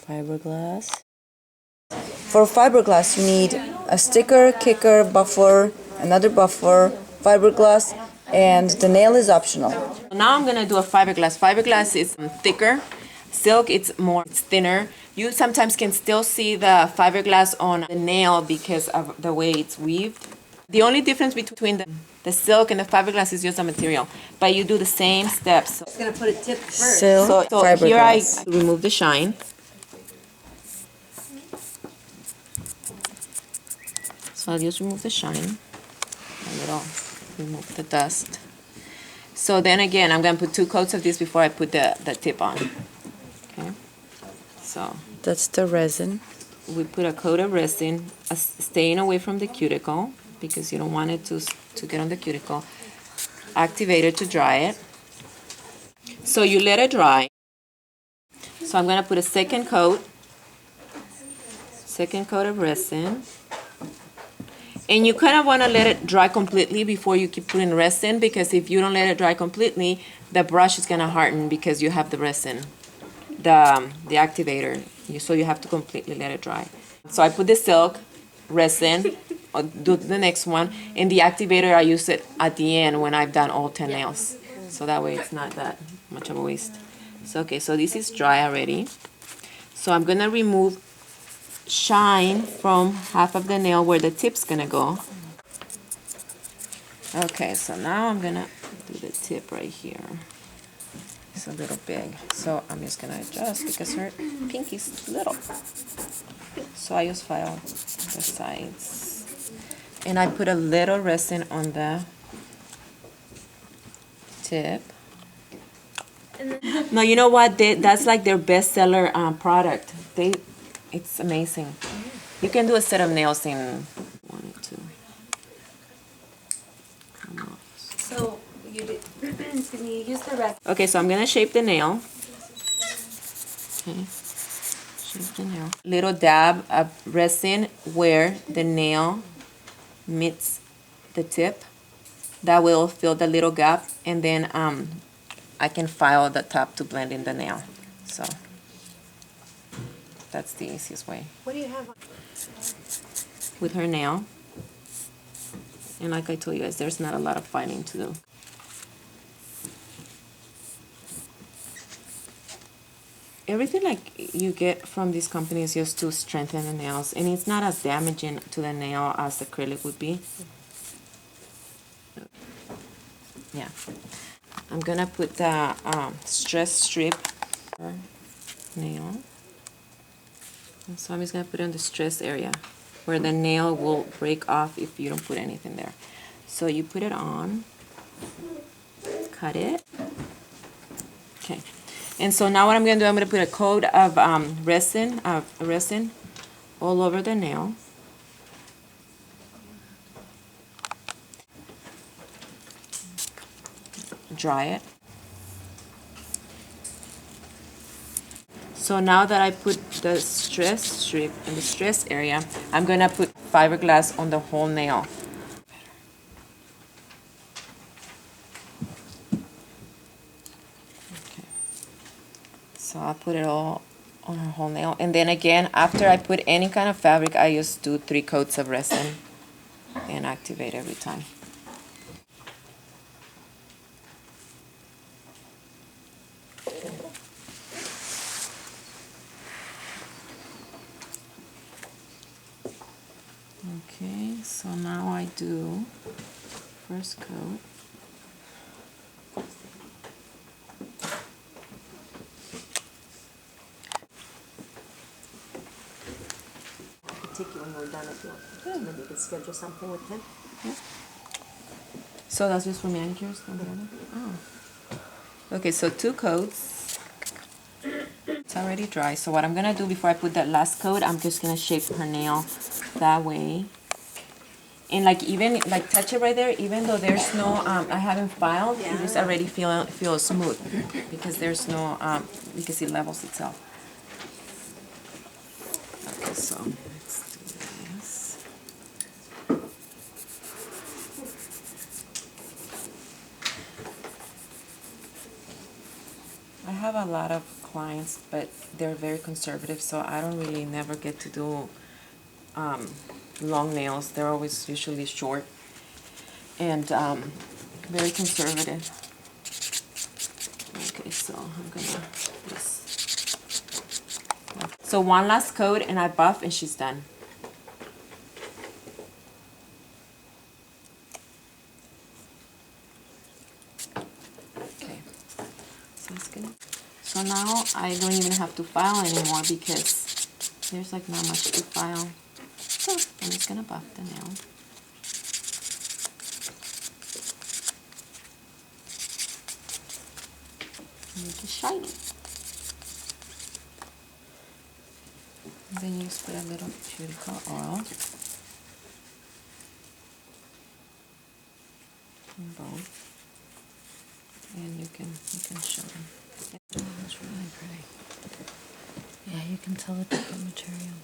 fiberglass. For fiberglass, you need a Stikr, Kikr, buffer, another buffer, fiberglass, and the nail is optional. Now I'm gonna do a fiberglass. Fiberglass is thicker. Silk, it's thinner. You sometimes can still see the fiberglass on the nail because of the way it's weaved. The only difference between the silk and the fiberglass is just the material, but you do the same steps. I'm just gonna put a tip first. So Fiberglass. here I remove the shine. So I'll just remove the shine, a little, remove the dust. So then again, I'm gonna put 2 coats of this before I put the tip on. Okay, so That's the resin. we put a coat of resin, staying away from the cuticle because you don't want it to get on the cuticle. Activator to dry it. So you let it dry. So I'm gonna put a second coat of resin. And you kind of want to let it dry completely before you keep putting resin, because if you don't let it dry completely, the brush is going to harden because you have the resin, the activator. So you have to completely let it dry. So I put the silk, resin, I'll do the next one, and the activator I use it at the end when I've done all 10 nails. So that way it's not that much of a waste. So okay, so this is dry already. So I'm going to remove shine from half of the nail where the tip's gonna go. Okay, so now I'm gonna do the tip right here. It's a little big, so I'm just gonna adjust because her pinky's little. So I just file the sides, and I put a little resin on the tip. No, you know what? That's like their bestseller product. It's amazing. You can do a set of nails in 1 or 2. So you did, can you use the rest? Okay, so I'm gonna shape the nail. Okay, shape the nail. Little dab of resin where the nail meets the tip. That will fill the little gap, and then I can file the top to blend in the nail. So that's the easiest way. What do you have on? With her nail. And like I told you guys, there's not a lot of filing to do. Everything like you get from these companies just to strengthen the nails, and it's not as damaging to the nail as acrylic would be. Yeah. I'm gonna put the stress strip for nail. And so I'm just gonna put it on the stress area where the nail will break off if you don't put anything there. So you put it on, cut it. Okay. And so now what I'm gonna do, I'm gonna put a coat of resin all over the nail. Dry it. So now that I put the stress strip in the stress area, I'm gonna put fiberglass on the whole nail. Okay. So I'll put it all on her whole nail, and then again, after I put any kind of fabric, I just do 3 coats of resin and activate every time. Okay, so now I do first coat. Take you when we're done if you want. Maybe you can schedule something with him. Yeah. So that's just for manicures? Oh. Okay, so 2 coats. It's already dry. So what I'm gonna do before I put that last coat, I'm just gonna shape her nail that way. And like even like touch it right there, even though there's no I haven't filed, it is already feel smooth because there's no because it levels itself. Okay, so let's do this. I have a lot of clients, but they're very conservative, so I don't really never get to do long nails. They're always usually short and very conservative. Okay, so I'm gonna just... So one last coat and I buff and she's done. Okay, so it's good. So now I don't even have to file anymore because there's like not much to file. So I'm just gonna buff the nail. Make it shiny. And then you just put a little cuticle oil in both, and you can show them. Oh, it's really pretty. Yeah, you can tell the different material.